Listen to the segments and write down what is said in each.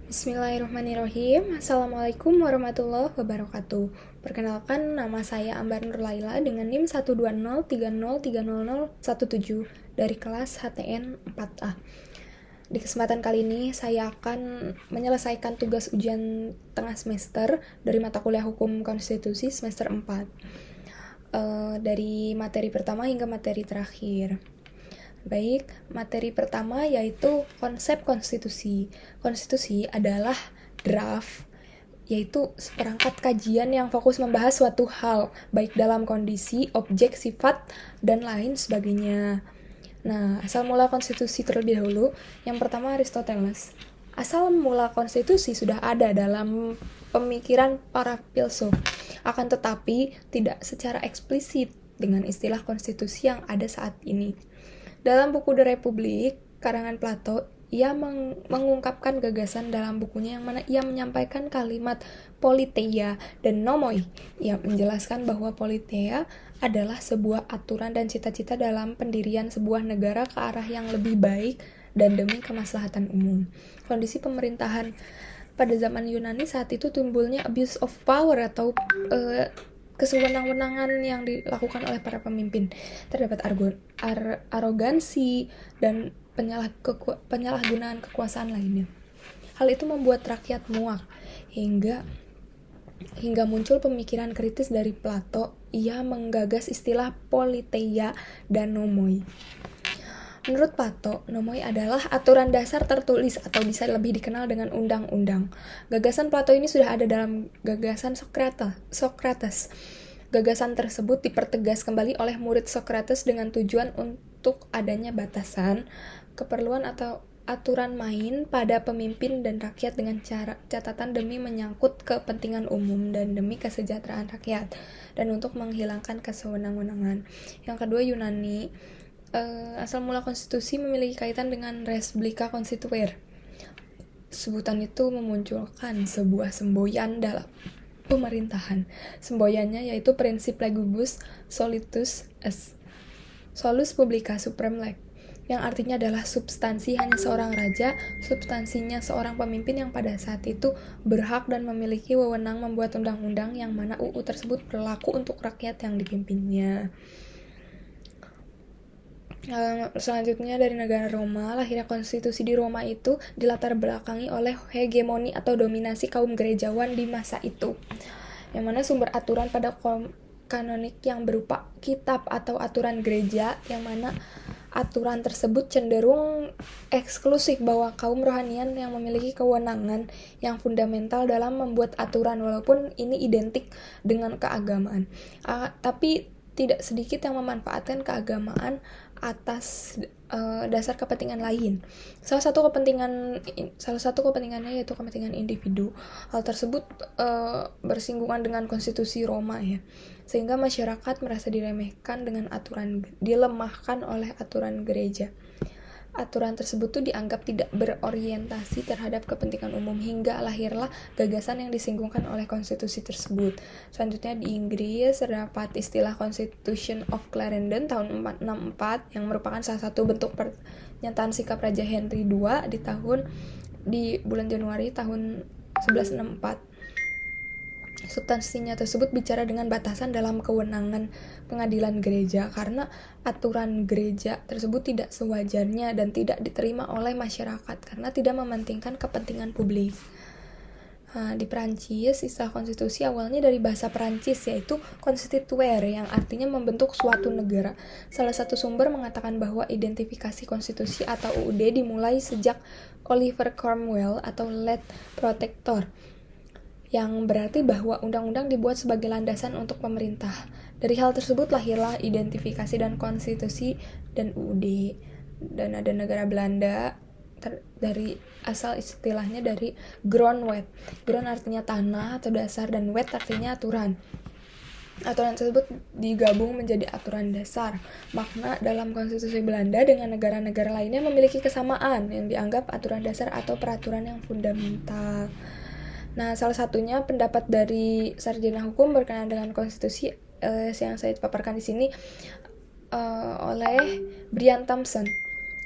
Bismillahirrahmanirrahim. Assalamualaikum warahmatullahi wabarakatuh. Perkenalkan, nama saya Ambar Nurlaila dengan NIM 12030303017 dari kelas HTN 4A. Di kesempatan kali ini saya akan menyelesaikan tugas ujian tengah semester dari mata kuliah Hukum Konstitusi semester 4. Dari materi pertama hingga materi terakhir. Baik, materi pertama yaitu konsep konstitusi. Konstitusi adalah draft, yaitu seperangkat kajian yang fokus membahas suatu hal, baik dalam kondisi, objek, sifat, dan lain sebagainya. Nah, asal mula konstitusi terlebih dahulu. Yang pertama Aristoteles. Asal mula konstitusi sudah ada dalam pemikiran para filsuf, akan tetapi tidak secara eksplisit dengan istilah konstitusi yang ada saat ini. Dalam buku The Republic, karangan Plato, ia mengungkapkan gagasan dalam bukunya yang mana ia menyampaikan kalimat politeia dan nomoi. Ia menjelaskan bahwa politeia adalah sebuah aturan dan cita-cita dalam pendirian sebuah negara ke arah yang lebih baik dan demi kemaslahatan umum. Kondisi pemerintahan pada zaman Yunani saat itu timbulnya abuse of power atau kesewenang-wenangan yang dilakukan oleh para pemimpin. Terdapat arogansi dan penyalahgunaan kekuasaan lainnya. Hal itu membuat rakyat muak hingga muncul pemikiran kritis dari Plato. Ia menggagas istilah politeia dan nomoi. Menurut Plato, nomoi adalah aturan dasar tertulis atau bisa lebih dikenal dengan undang-undang. Gagasan Plato ini sudah ada dalam gagasan Socrates. Gagasan tersebut dipertegas kembali oleh murid Socrates dengan tujuan untuk adanya batasan, keperluan atau aturan main pada pemimpin dan rakyat dengan catatan demi menyangkut kepentingan umum dan demi kesejahteraan rakyat, dan untuk menghilangkan kesewenang-wenangan. Yang kedua, Yunani. Asal mula konstitusi memiliki kaitan dengan res publica constituere. Sebutan itu memunculkan sebuah semboyan dalam pemerintahan. Semboyannya yaitu prinsip legibus solitus est, solus publica supreme leg, yang artinya adalah substansi hanya seorang raja, substansinya seorang pemimpin yang pada saat itu berhak dan memiliki wewenang membuat undang-undang yang mana UU tersebut berlaku untuk rakyat yang dipimpinnya. Selanjutnya dari negara Roma, lahirnya konstitusi di Roma itu dilatar belakangi oleh hegemoni atau dominasi kaum gerejawan di masa itu, yang mana sumber aturan pada kanonik yang berupa kitab atau aturan gereja, yang mana aturan tersebut cenderung eksklusif bahwa kaum rohanian yang memiliki kewenangan yang fundamental dalam membuat aturan, walaupun ini identik dengan keagamaan. Tapi tidak sedikit yang memanfaatkan keagamaan atas dasar kepentingan lain. Salah satu kepentingannya yaitu kepentingan individu. Hal tersebut bersinggungan dengan konstitusi Roma ya, sehingga masyarakat merasa dilemahkan dilemahkan oleh aturan gereja. Aturan tersebut tuh dianggap tidak berorientasi terhadap kepentingan umum, hingga lahirlah gagasan yang disinggungkan oleh konstitusi tersebut. Selanjutnya di Inggris terdapat istilah Constitution of Clarendon tahun 464 yang merupakan salah satu bentuk pernyataan sikap Raja Henry II di bulan Januari tahun 1164. Substansinya tersebut bicara dengan batasan dalam kewenangan pengadilan gereja, karena aturan gereja tersebut tidak sewajarnya dan tidak diterima oleh masyarakat karena tidak mementingkan kepentingan publik. Di Perancis, istilah konstitusi awalnya dari bahasa Perancis yaitu constituere, yang artinya membentuk suatu negara. Salah satu sumber mengatakan bahwa identifikasi konstitusi atau UUD dimulai sejak Oliver Cromwell atau Lord Protector, yang berarti bahwa undang-undang dibuat sebagai landasan untuk pemerintah. Dari hal tersebut lahirlah identifikasi dan konstitusi dan UUD. Dan ada negara Belanda dari asal istilahnya dari grondwet. Grond artinya tanah atau dasar dan wet artinya aturan. Aturan tersebut digabung menjadi aturan dasar. Makna dalam konstitusi Belanda dengan negara-negara lainnya memiliki kesamaan yang dianggap aturan dasar atau peraturan yang fundamental. Nah, salah satunya pendapat dari sarjana hukum berkenaan dengan konstitusi yang saya paparkan di sini oleh Brian Thompson.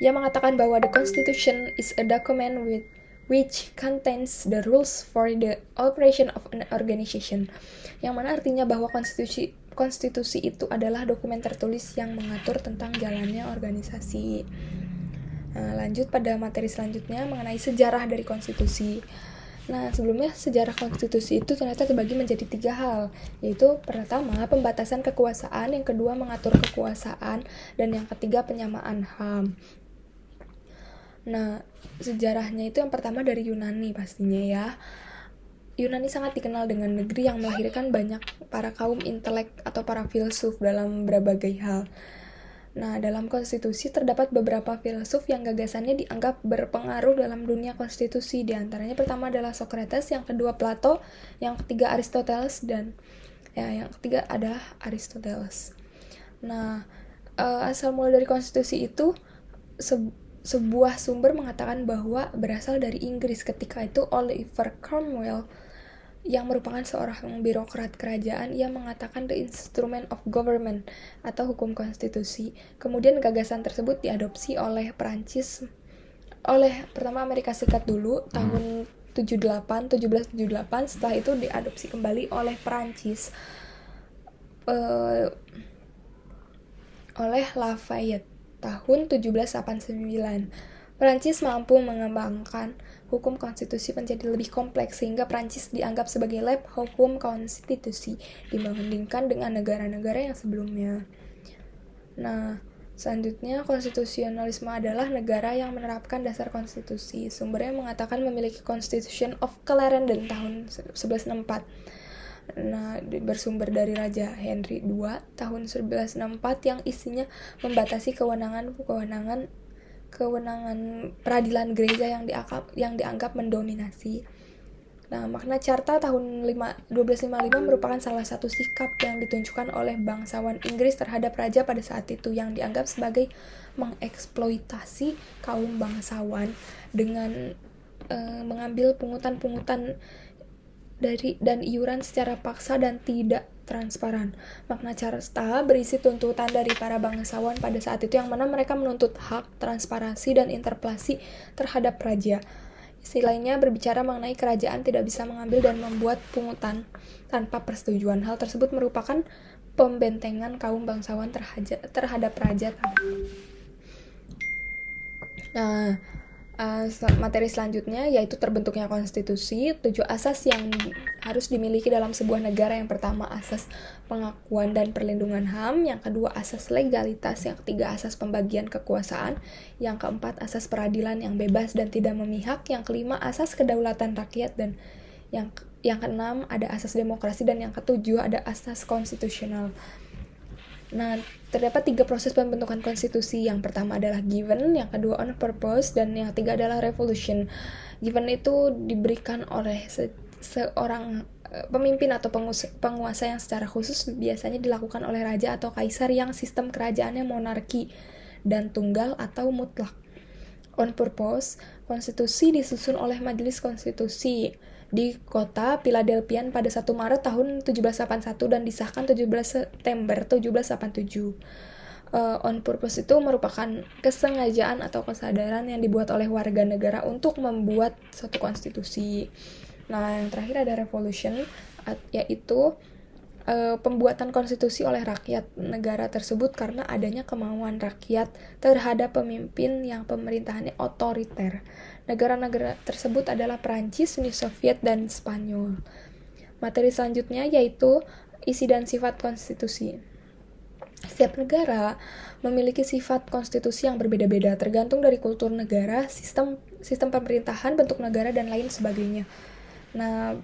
Ia mengatakan bahwa the Constitution is a document which contains the rules for the operation of an organization. Yang mana artinya bahwa konstitusi itu adalah dokumen tertulis yang mengatur tentang jalannya organisasi. Lanjut pada materi selanjutnya mengenai sejarah dari konstitusi. Nah, sebelumnya sejarah konstitusi itu ternyata terbagi menjadi 3 hal, yaitu pertama, pembatasan kekuasaan, yang kedua, mengatur kekuasaan, dan yang ketiga, penyamaan HAM. Nah, sejarahnya itu yang pertama dari Yunani pastinya ya. Yunani sangat dikenal dengan negeri yang melahirkan banyak para kaum intelek atau para filsuf dalam berbagai hal. Nah, dalam konstitusi terdapat beberapa filsuf yang gagasannya dianggap berpengaruh dalam dunia konstitusi. Di antaranya pertama adalah Socrates, yang kedua Plato, yang ketiga Aristoteles, dan yang ketiga adalah Aristoteles. Nah, asal mula dari konstitusi itu sebuah sumber mengatakan bahwa berasal dari Inggris. Ketika itu Oliver Cromwell, yang merupakan seorang birokrat kerajaan, ia mengatakan the instrument of government atau hukum konstitusi. Kemudian gagasan tersebut diadopsi oleh pertama Amerika Serikat dulu tahun 1778, setelah itu diadopsi kembali oleh Perancis oleh Lafayette tahun 1789. Perancis mampu mengembangkan hukum konstitusi menjadi lebih kompleks sehingga Prancis dianggap sebagai lab hukum konstitusi dibandingkan dengan negara-negara yang sebelumnya. Nah, selanjutnya konstitusionalisme adalah negara yang menerapkan dasar konstitusi. Sumbernya mengatakan memiliki Constitution of Clarendon tahun 1164. Nah, bersumber dari Raja Henry II tahun 1164 yang isinya membatasi kewenangan peradilan gereja yang dianggap mendominasi. Nah, Magna Carta tahun 1255 merupakan salah satu sikap yang ditunjukkan oleh bangsawan Inggris terhadap raja pada saat itu yang dianggap sebagai mengeksploitasi kaum bangsawan dengan mengambil pungutan-pungutan dan iuran secara paksa dan tidak transparan. Magna Carta berisi tuntutan dari para bangsawan pada saat itu yang mana mereka menuntut hak, transparansi, dan interpelasi terhadap raja. Isi lainnya berbicara mengenai kerajaan tidak bisa mengambil dan membuat pungutan tanpa persetujuan. Hal tersebut merupakan pembentengan kaum bangsawan terhadap raja. Nah, materi selanjutnya yaitu terbentuknya konstitusi, 7 asas yang harus dimiliki dalam sebuah negara. Yang pertama, asas pengakuan dan perlindungan HAM, yang kedua, asas legalitas, yang ketiga, asas pembagian kekuasaan, yang keempat, asas peradilan yang bebas dan tidak memihak, yang kelima, asas kedaulatan rakyat, dan yang keenam ada asas demokrasi, dan yang ketujuh ada asas konstitusional. Nah, terdapat 3 proses pembentukan konstitusi. Yang pertama adalah given, yang kedua on purpose, dan yang ketiga adalah revolution. Given itu diberikan oleh seorang pemimpin atau penguasa yang secara khusus biasanya dilakukan oleh raja atau kaisar yang sistem kerajaannya monarki dan tunggal atau mutlak. On purpose, konstitusi disusun oleh Majelis Konstitusi di kota Philadelphia pada 1 Maret tahun 1781 dan disahkan 17 September 1787. On purpose itu merupakan kesengajaan atau kesadaran yang dibuat oleh warga negara untuk membuat suatu konstitusi. Nah, yang terakhir ada revolution, yaitu pembuatan konstitusi oleh rakyat negara tersebut karena adanya kemauan rakyat terhadap pemimpin yang pemerintahannya otoriter. Negara-negara tersebut adalah Perancis, Uni Soviet, dan Spanyol. Materi selanjutnya yaitu isi dan sifat konstitusi. Setiap negara memiliki sifat konstitusi yang berbeda-beda tergantung dari kultur negara, sistem pemerintahan, bentuk negara, dan lain sebagainya. Nah,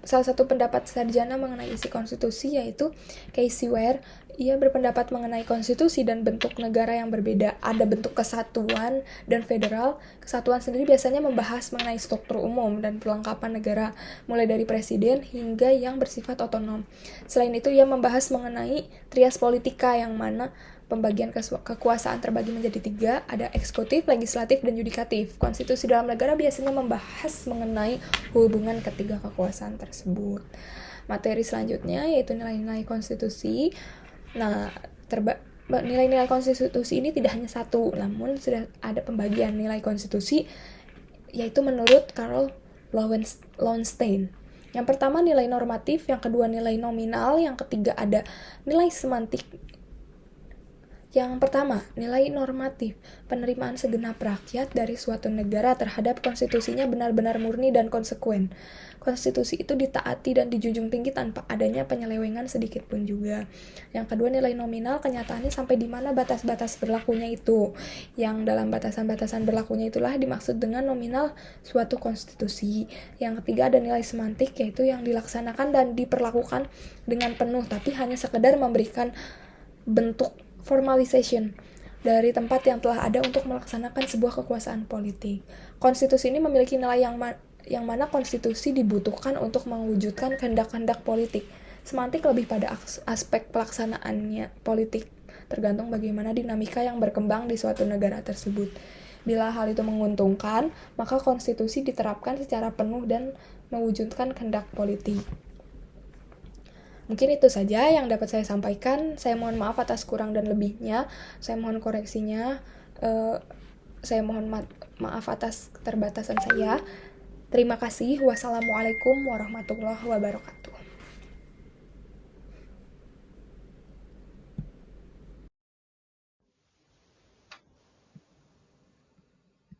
salah satu pendapat sarjana mengenai isi konstitusi yaitu Casey Ware. Ia berpendapat mengenai konstitusi dan bentuk negara yang berbeda. Ada bentuk kesatuan dan federal. Kesatuan sendiri biasanya membahas mengenai struktur umum dan perlengkapan negara, mulai dari presiden hingga yang bersifat otonom. Selain itu, ia membahas mengenai trias politika yang mana pembagian kekuasaan terbagi menjadi 3, ada eksekutif, legislatif, dan yudikatif. Konstitusi dalam negara biasanya membahas mengenai hubungan ketiga kekuasaan tersebut. Materi selanjutnya yaitu nilai-nilai konstitusi. Nah, nilai-nilai konstitusi ini tidak hanya satu, namun sudah ada pembagian nilai konstitusi yaitu menurut Karl Lowenstein. Yang pertama nilai normatif, yang kedua nilai nominal, yang ketiga ada nilai semantik. Yang pertama, nilai normatif. Penerimaan segenap rakyat dari suatu negara terhadap konstitusinya benar-benar murni dan konsekuen. Konstitusi itu ditaati dan dijunjung tinggi tanpa adanya penyelewengan sedikit pun juga. Yang kedua, nilai nominal, kenyataannya sampai di mana batas-batas berlakunya itu. Yang dalam batasan-batasan berlakunya itulah dimaksud dengan nominal suatu konstitusi. Yang ketiga, ada nilai semantik, yaitu yang dilaksanakan dan diperlakukan dengan penuh, tapi hanya sekedar memberikan bentuk formalization dari tempat yang telah ada untuk melaksanakan sebuah kekuasaan politik. Konstitusi ini memiliki nilai yang mana konstitusi dibutuhkan untuk mewujudkan kehendak-kehendak politik. Semantik lebih pada aspek pelaksanaannya politik, tergantung bagaimana dinamika yang berkembang di suatu negara tersebut. Bila hal itu menguntungkan, maka konstitusi diterapkan secara penuh dan mewujudkan kehendak politik. Mungkin itu saja yang dapat saya sampaikan. Saya mohon maaf atas kurang dan lebihnya. Saya mohon koreksinya. Saya mohon maaf atas keterbatasan saya. Terima kasih. Wassalamualaikum warahmatullahi wabarakatuh.